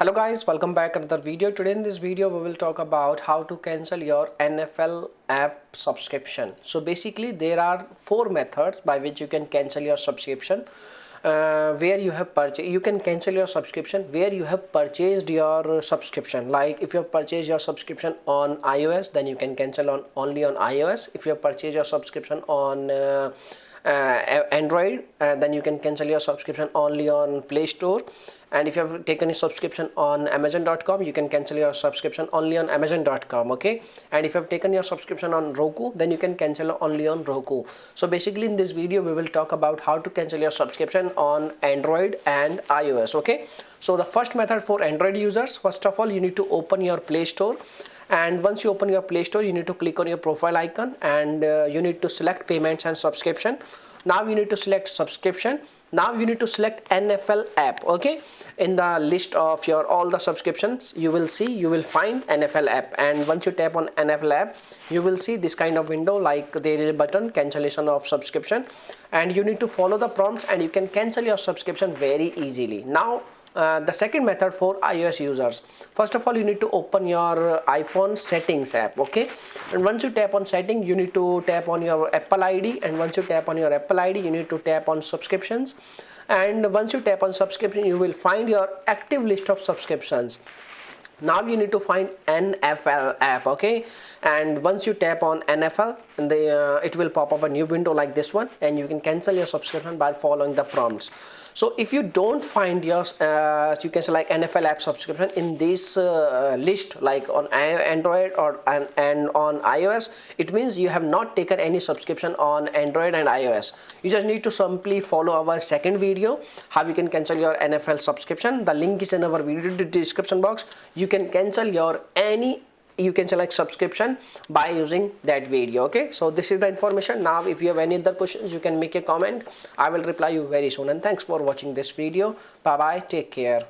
Hello guys, welcome back another video. Today in this video we will talk about how to cancel your NFL app subscription. So basically there are four methods by which you can cancel your subscription. Where you have purchased, you can cancel your subscription where you have purchased your subscription. Like if you have purchased your subscription on iOS, then you can cancel only on iOS. If you have purchased your subscription on Android, then you can cancel your subscription only on Play Store. And if you have taken a subscription on Amazon.com, you can cancel your subscription only on Amazon.com. Okay, and if you have taken your subscription on Roku, then you can cancel only on Roku. So basically in this video we will talk about how to cancel your subscription on Android and iOS. Okay, so the first method for Android users, first of all you need to open your Play Store. And once you open your Play Store, you need to click on your profile icon and you need to select payments and subscription. Now you need to select subscription. Now you need to select NFL app. Okay, in the list of your all the subscriptions you will find NFL app, and once you tap on NFL app you will see this kind of window, like there is a button cancellation of subscription, and you need to follow the prompts and you can cancel your subscription very easily. Now the second method for iOS users, first of all you need to open your iPhone settings app. Okay, and once you tap on setting you need to tap on your Apple ID, and once you tap on your Apple ID you need to tap on subscriptions, and once you tap on subscription you will find your active list of subscriptions. Now you need to find NFL app. Okay, and once you tap on NFL, it will pop up a new window like this one, and you can cancel your subscription by following the prompts. So if you don't find your you can select NFL app subscription in this list, like on Android and on iOS, it means you have not taken any subscription on Android and iOS. You just need to simply follow our second video how you can cancel your NFL subscription. The link is in our video description box. You can cancel your you can select subscription by using that video. Okay, so this is the information. Now if you have any other questions you can make a comment. I will reply you very soon, and thanks for watching this video. Bye bye, take care.